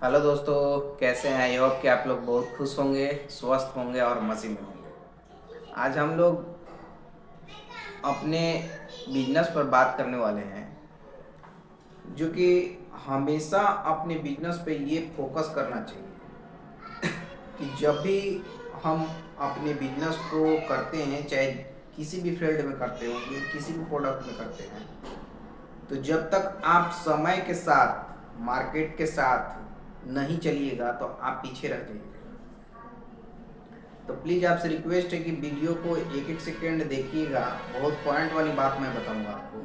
Hello दोस्तों, कैसे हैं? आई होप कि आप लोग बहुत खुश होंगे, स्वस्थ होंगे और मज़े में होंगे। आज हम लोग अपने बिजनेस पर बात करने वाले हैं, जो कि हमेशा अपने बिजनेस पे ये फोकस करना चाहिए कि जब भी हम अपने बिजनेस को करते हैं, चाहे किसी भी फील्ड में करते होंगे, किसी भी प्रोडक्ट में करते हैं, तो जब तक आप समय के साथ, मार्केट के साथ नहीं चलिएगा तो आप पीछे रह जाइएगा। तो प्लीज़ आपसे रिक्वेस्ट है कि वीडियो को एक एक सेकेंड देखिएगा। बहुत पॉइंट वाली बात मैं बताऊंगा आपको,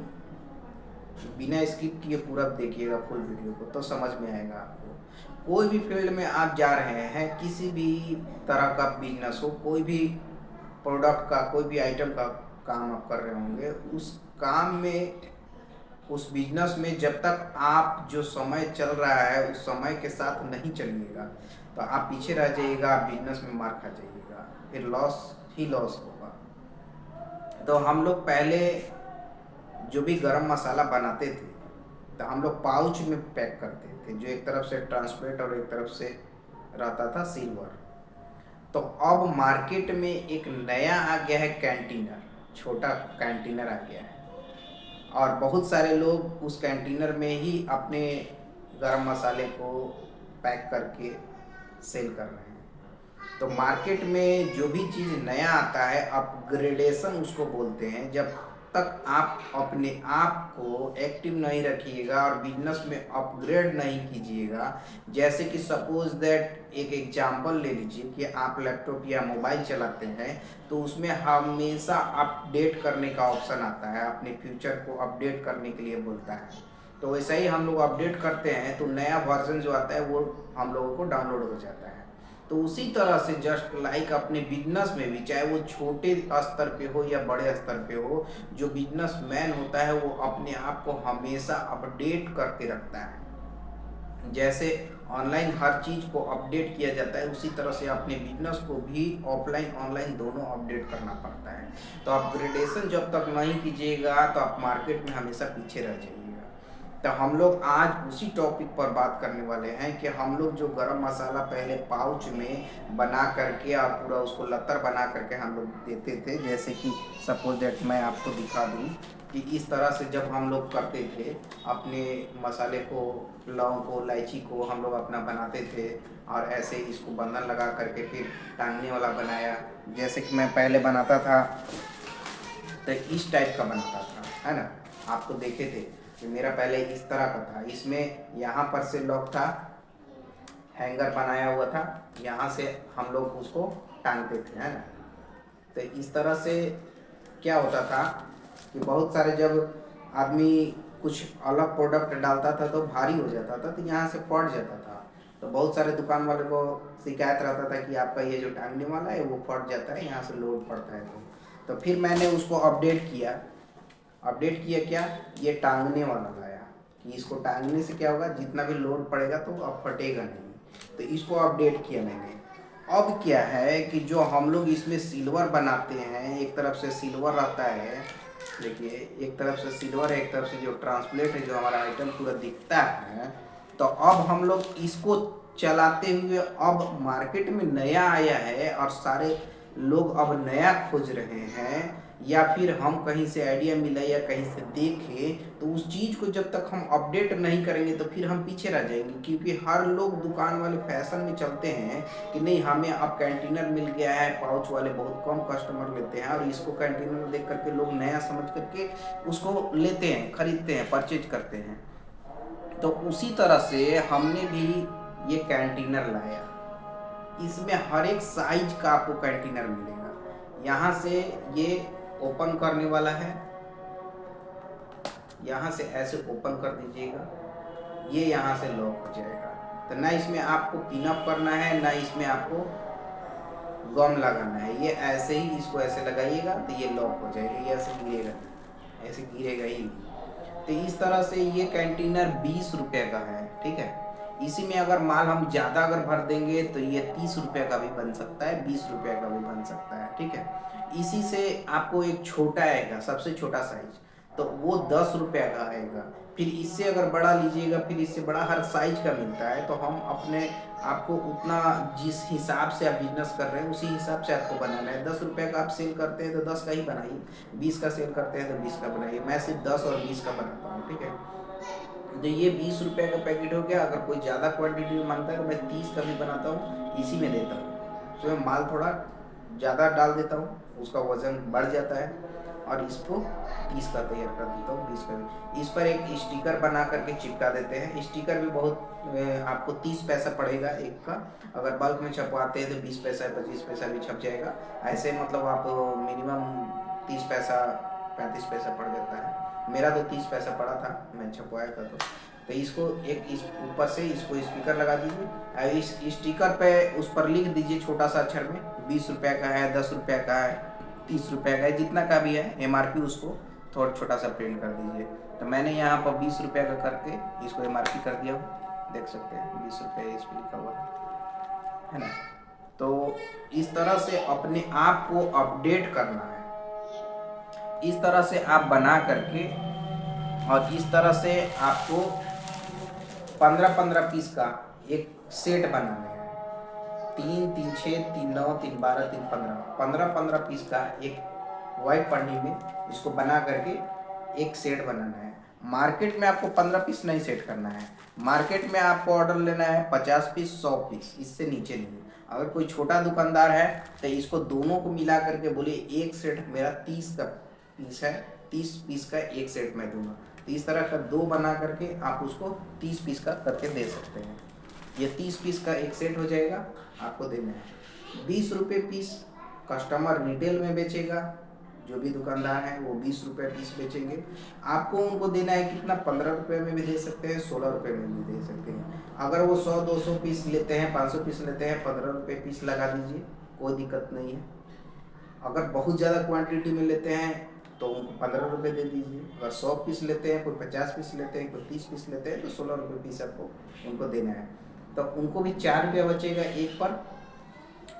बिना स्किप किए पूरा देखिएगा फुल वीडियो को, तो समझ में आएगा आपको। कोई भी फील्ड में आप जा रहे हैं, किसी भी तरह का बिजनेस हो, कोई भी प्रोडक्ट का, कोई भी आइटम का काम आप कर रहे होंगे, उस काम में, उस बिजनेस में जब तक आप जो समय चल रहा है उस समय के साथ नहीं चलिएगा तो आप पीछे रह जाइएगा, आप बिजनेस में मार खा जाइएगा, फिर लॉस ही लॉस होगा। तो हम लोग पहले जो भी गरम मसाला बनाते थे तो हम लोग पाउच में पैक करते थे, जो एक तरफ से ट्रांसपेरेंट और एक तरफ से रहता था सिल्वर। तो अब मार्केट में एक नया आ गया है कैंटीनर, छोटा कैंटीनर आ गया है, और बहुत सारे लोग उस कैंटीनर में ही अपने गरम मसाले को पैक करके सेल कर रहे हैं। तो मार्केट में जो भी चीज़ नया आता है, अपग्रेडेशन उसको बोलते हैं। जब तक आप अपने आप को एक्टिव नहीं रखिएगा और बिजनेस में अपग्रेड नहीं कीजिएगा, जैसे कि सपोज दैट एक एग्जांपल ले लीजिए कि आप लैपटॉप या मोबाइल चलाते हैं, तो उसमें हमेशा अपडेट करने का ऑप्शन आता है, अपने फ्यूचर को अपडेट करने के लिए बोलता है। तो वैसा ही हम लोग अपडेट करते हैं तो नया वर्जन जो आता है वो हम लोगों को डाउनलोड हो जाता है। तो उसी तरह से जस्ट लाइक अपने बिजनेस में भी, चाहे वो छोटे स्तर पे हो या बड़े स्तर पे हो, जो बिजनेसमैन होता है वो अपने आप को हमेशा अपडेट करके रखता है। जैसे ऑनलाइन हर चीज़ को अपडेट किया जाता है, उसी तरह से अपने बिजनेस को भी ऑफलाइन ऑनलाइन दोनों अपडेट करना पड़ता है। तो अपग्रेडेशन जब तक नहीं कीजिएगा तो आप मार्केट में हमेशा पीछे रह जाइएगा। तो हम लोग आज उसी टॉपिक पर बात करने वाले हैं कि हम लोग जो गरम मसाला पहले पाउच में बना करके और पूरा उसको लतर बना करके हम लोग देते थे, जैसे कि सपोज दैट मैं आपको दिखा दूं कि इस तरह से जब हम लोग करते थे, अपने मसाले को, लौंग को, इलायची को हम लोग अपना बनाते थे और ऐसे इसको बंधन लगा करके फिर टांगने वाला बनाया। जैसे कि मैं पहले बनाता था तो इस टाइप का बनाता था, है ना, आप तो देखे थे कि मेरा पहले इस तरह का था। इसमें यहाँ पर से लॉक था, हैंगर बनाया हुआ था, यहाँ से हम लोग उसको टांगते थे, है ना। तो इस तरह से क्या होता था कि बहुत सारे जब आदमी कुछ अलग प्रोडक्ट डालता था तो भारी हो जाता था, तो यहाँ से फट जाता था। तो बहुत सारे दुकान वाले को शिकायत रहता था कि आपका ये जो टांगने वाला है वो फट जाता है, यहाँ से लोड पड़ता है। तो फिर मैंने उसको अपडेट किया। अपडेट किया क्या, ये टांगने वाला लाया कि इसको टांगने से क्या होगा, जितना भी लोड पड़ेगा तो अब फटेगा नहीं। तो इसको अपडेट किया मैंने। अब क्या है कि जो हम लोग इसमें सिल्वर बनाते हैं, एक तरफ से सिल्वर रहता है, देखिए एक तरफ से सिल्वर है, एक तरफ से जो ट्रांसप्लेट है, जो हमारा आइटम पूरा दिखता है। तो अब हम लोग इसको चलाते हुए, अब मार्केट में नया आया है और सारे लोग अब नया खोज रहे हैं, या फिर हम कहीं से आइडिया मिला या कहीं से देखें, तो उस चीज़ को जब तक हम अपडेट नहीं करेंगे तो फिर हम पीछे रह जाएंगे। क्योंकि हर लोग दुकान वाले फैशन में चलते हैं कि नहीं, हमें अब कैंटीनर मिल गया है, पाउच वाले बहुत कम कस्टमर लेते हैं और इसको कैंटीनर देख करके लोग नया समझ करके उसको लेते हैं, खरीदते हैं, परचेज करते हैं। तो उसी तरह से हमने भी ये कैंटीनर लाया। इसमें हर एक साइज का आपको कंटेनर मिलेगा। यहाँ से ये ओपन करने वाला है, यहाँ से ऐसे ओपन कर दीजिएगा, ये यहाँ से लॉक हो जाएगा। तो ना इसमें आपको पिन अप करना है, ना इसमें आपको गम लगाना है, ये ऐसे ही इसको ऐसे लगाइएगा तो ये लॉक हो जाएगा, ये ऐसे गिरेगा, ऐसे गिरेगा ही नहीं। तो इस तरह से ये कंटेनर 20 रुपये का है, ठीक है। इसी में अगर माल हम ज़्यादा अगर भर देंगे तो ये 30 रुपये का भी बन सकता है, 20 रुपये का भी बन सकता है, ठीक है। इसी से आपको एक छोटा आएगा, सबसे छोटा साइज, तो वो 10 रुपये का आएगा। फिर इससे अगर बड़ा लीजिएगा, फिर इससे बड़ा हर साइज का मिलता है। तो हम अपने आपको उतना, जिस हिसाब से आप बिजनेस कर रहे हैं उसी हिसाब से आपको बनाना है। 10 रुपये का आप सेल करते हैं तो 10 का ही बनाइए, 20 का सेल करते हैं तो 20 का बनाइए। मैं सिर्फ 10 और 20 का बनाता हूँ, ठीक है। तो ये 20 रुपये का पैकेट हो गया। अगर कोई ज़्यादा क्वांटिटी में मांगता है तो मैं 30 का भी बनाता हूँ, इसी में देता हूँ। तो मैं माल थोड़ा ज़्यादा डाल देता हूँ, उसका वज़न बढ़ जाता है, और इसको 30 का तैयार कर देता हूँ, 20 का भी। इस पर एक स्टिकर बना करके चिपका देते हैं। स्टिकर भी बहुत आपको 30 पैसा पड़ेगा एक का। अगर बल्क में छपवाते हैं तो 20 पैसा 25 पैसा भी छप जाएगा। ऐसे मतलब आप मिनिमम 30 पैसा 35 पैसा पड़ जाता है। मेरा तो 30 पैसा पड़ा था, मैं छपवाया था। तो इसको एक इस ऊपर से इसको स्पीकर लगा दीजिए। इस स्टिकर पे उस पर लिख दीजिए छोटा सा अक्षर में 20 रुपये का है, 10 रुपये का है, 30 रुपये का है, जितना का भी है MRP, उसको थोड़ा छोटा सा प्रिंट कर दीजिए। तो मैंने यहाँ पर 20 रुपये का करके इसको MRP कर दिया, देख सकते हैं 20 रुपये इस पर लिखा हुआ है ना। तो इस तरह से अपने आप को अपडेट करना है, इस तरह से आप बना करके, और इस तरह से आपको 15-15 पीस का एक सेट बनाना है। 3, 3, 6, 3, 9, 3, 12, 3, 15 पीस का एक वाइट पन्नी में इसको बना करके एक सेट बनाना है। मार्केट में आपको 15 पीस नहीं सेट करना है। मार्केट में आपको ऑर्डर लेना है 50 पीस, 100 पीस, इससे नीचे नहीं। अगर कोई छोटा दुकानदार है तो इसको दोनों को मिला करके बोलिए एक सेट मेरा 30 का पीस है, 30 पीस का एक सेट मैं दूंगा। तो इस तरह का 2 बना करके आप उसको 30 पीस का करके दे सकते हैं। ये 30 पीस का एक सेट हो जाएगा, आपको देना है 20 रुपये पीस। कस्टमर रिटेल में बेचेगा, जो भी दुकानदार हैं वो 20 रुपये पीस बेचेंगे। आपको उनको देना है कितना, 15 रुपये में भी दे सकते हैं, 16 रुपये में भी दे सकते हैं। अगर वो 100-200 पीस लेते हैं, 500 पीस लेते हैं, 15 रुपये पीस लगा दीजिए, कोई दिक्कत नहीं है। अगर बहुत ज़्यादा क्वांटिटी में लेते हैं तो उनको 15 रुपये दे दीजिए। अगर 100 पीस लेते हैं, कोई 50 पीस लेते हैं, कोई 30 पीस लेते हैं, तो 16 रुपये पीस आपको उनको देना है। तो उनको भी 4 रुपये बचेगा एक पर,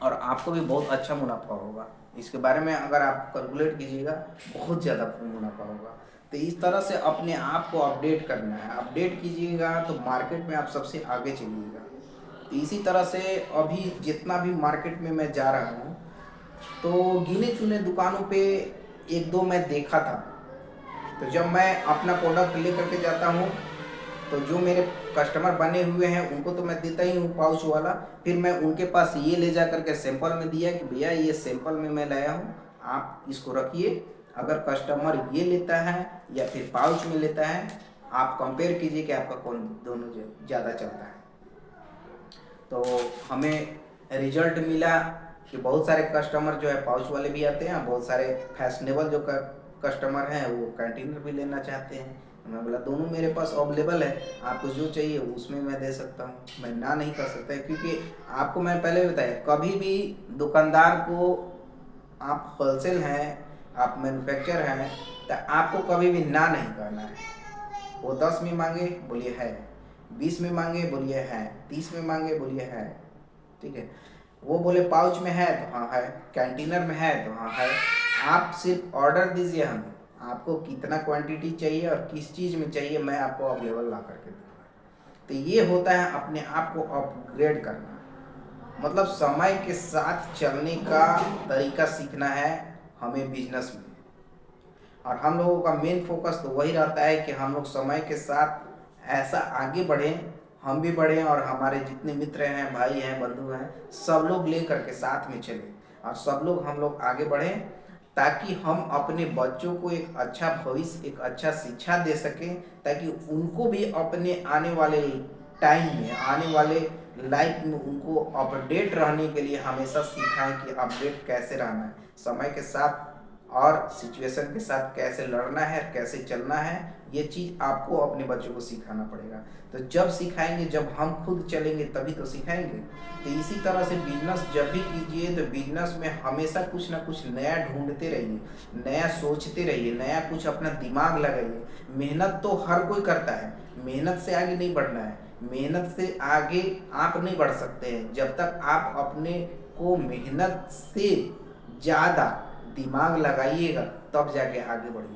और आपको भी बहुत अच्छा मुनाफा होगा। इसके बारे में अगर आप कैलकुलेट कीजिएगा, बहुत ज़्यादा मुनाफा होगा। तो इस तरह से अपने आप को अपडेट करना है। अपडेट कीजिएगा तो मार्केट में आप सबसे आगे चलिएगा। तो इसी तरह से अभी जितना भी मार्केट में मैं जा रहा हूँ, तो गिने चुने दुकानों पे 1-2 मैं देखा था। तो जब मैं अपना प्रोडक्ट ले करके जाता हूँ तो जो मेरे कस्टमर बने हुए हैं उनको तो मैं देता ही हूँ पाउच वाला। फिर मैं उनके पास ये ले जा करके सैंपल में दिया कि भैया ये सैंपल में मैं लाया हूँ, आप इसको रखिए। अगर कस्टमर ये लेता है या फिर पाउच में लेता है, आप कंपेयर कीजिए कि आपका कौन दोनों ज़्यादा चलता है। तो हमें रिजल्ट मिला कि बहुत सारे कस्टमर जो है पाउच वाले भी आते हैं, बहुत सारे फैशनेबल जो कस्टमर हैं वो कंटेनर भी लेना चाहते हैं। मैं बोला दोनों मेरे पास अवेलेबल है, आपको जो चाहिए उसमें मैं दे सकता हूँ, मैं ना नहीं कर सकता है। क्योंकि आपको मैं पहले भी बताया, कभी भी दुकानदार को, आप होलसेल हैं, आप मैन्युफैक्चर हैं, तो आपको कभी भी ना नहीं करना है। वो 10 में मांगे बोलिए है, 20 में मांगे बोलिए है, 30 में मांगे बोलिए है, ठीक है। वो बोले पाउच में है तो हाँ है, कंटेनर में है तो हाँ है। आप सिर्फ ऑर्डर दीजिए हमें, आपको कितना क्वांटिटी चाहिए और किस चीज़ में चाहिए, मैं आपको अवेलेबल ला करके दूँगा। तो ये होता है अपने आप को अपग्रेड करना, मतलब समय के साथ चलने का तरीका सीखना है हमें बिजनेस में। और हम लोगों का मेन फोकस तो वही रहता है कि हम लोग समय के साथ ऐसा आगे बढ़ें, हम भी बढ़ें और हमारे जितने मित्र हैं, भाई हैं, बंधु हैं, सब लोग ले करके साथ में चलें और सब लोग हम लोग आगे बढ़ें, ताकि हम अपने बच्चों को एक अच्छा भविष्य, एक अच्छा शिक्षा दे सकें, ताकि उनको भी अपने आने वाले टाइम में, आने वाले लाइफ में उनको अपडेट रहने के लिए हमेशा सिखाएं कि अपडेट कैसे रहना है, समय के साथ और सिचुएशन के साथ कैसे लड़ना है, कैसे चलना है। ये चीज़ आपको अपने बच्चों को सिखाना पड़ेगा। तो जब सिखाएंगे, जब हम खुद चलेंगे तभी तो सिखाएंगे। तो इसी तरह से बिजनेस जब भी कीजिए तो बिजनेस में हमेशा कुछ ना कुछ नया ढूंढते रहिए, नया सोचते रहिए, नया कुछ अपना दिमाग लगाइए। मेहनत तो हर कोई करता है, मेहनत से आगे नहीं बढ़ना है। मेहनत से आगे आप नहीं बढ़ सकते हैं जब तक आप अपने को मेहनत से ज़्यादा दिमाग लगाइएगा, तब जाके आगे बढ़िएगा।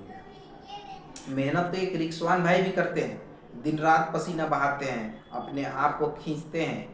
मेहनत तो एक रिक्शवान भाई भी करते हैं, दिन रात पसीना बहाते हैं, अपने आप को खींचते हैं,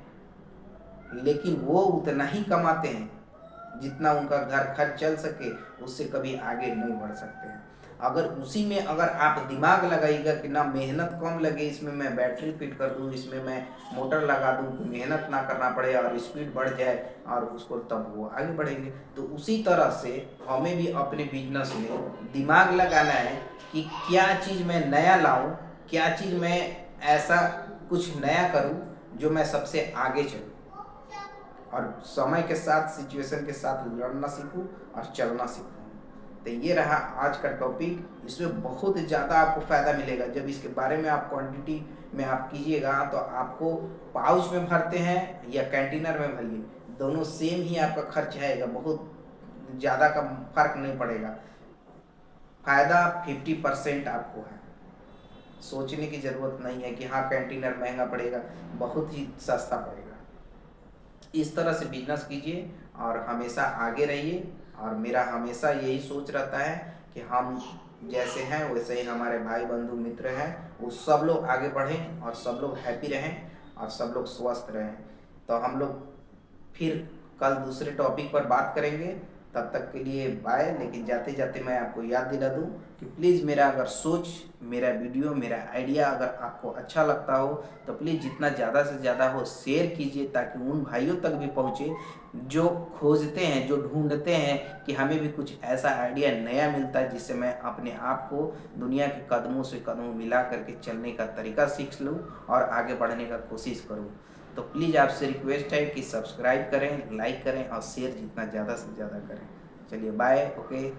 लेकिन वो उतना ही कमाते हैं जितना उनका घर खर्च चल सके, उससे कभी आगे नहीं बढ़ सकते हैं। अगर उसी में अगर आप दिमाग लगाइएगा कि ना मेहनत कम लगे, इसमें मैं बैटरी फिट कर दूँ, इसमें मैं मोटर लगा दूँ कि मेहनत ना करना पड़े और स्पीड बढ़ जाए और उसको, तब वो आगे बढ़ेंगे। तो उसी तरह से हमें भी अपने बिजनेस में दिमाग लगाना है कि क्या चीज़ मैं नया लाऊं, क्या चीज़ मैं ऐसा कुछ नया करूं जो मैं सबसे आगे चलूं, और समय के साथ सिचुएशन के साथ लड़ना सीखूं और चलना सीखूं। तो ये रहा आज का टॉपिक। इसमें बहुत ज़्यादा आपको फ़ायदा मिलेगा जब इसके बारे में आप क्वांटिटी में आप कीजिएगा। तो आपको पाउच में भरते हैं या कंटेनर में भरिए, दोनों सेम ही आपका खर्च आएगा, बहुत ज़्यादा का फर्क नहीं पड़ेगा। फ़ायदा 50% आपको है। सोचने की ज़रूरत नहीं है कि हाँ कंटेनर महंगा पड़ेगा, बहुत ही सस्ता पड़ेगा। इस तरह से बिजनेस कीजिए और हमेशा आगे रहिए। और मेरा हमेशा यही सोच रहता है कि हम जैसे हैं वैसे ही हमारे भाई बंधु मित्र हैं, वो सब लोग आगे बढ़ें और सब लोग हैप्पी रहें और सब लोग स्वस्थ रहें। तो हम लोग फिर कल दूसरे टॉपिक पर बात करेंगे। तब तक के लिए बाय। लेकिन जाते जाते मैं आपको याद दिला दूं कि प्लीज़ मेरा अगर सोच, मेरा वीडियो, मेरा आइडिया अगर आपको अच्छा लगता हो तो प्लीज़ जितना ज़्यादा से ज़्यादा हो शेयर कीजिए, ताकि उन भाइयों तक भी पहुँचे जो खोजते हैं, जो ढूंढते हैं कि हमें भी कुछ ऐसा आइडिया नया मिलता है जिससे मैं अपने आप को दुनिया के कदमों से कदम मिला करके चलने का तरीका सीख लूँ और आगे बढ़ने का कोशिश करूँ। तो प्लीज़ आपसे रिक्वेस्ट है कि सब्सक्राइब करें, लाइक करें और शेयर जितना ज़्यादा से ज़्यादा करें। चलिए बाय, ओके।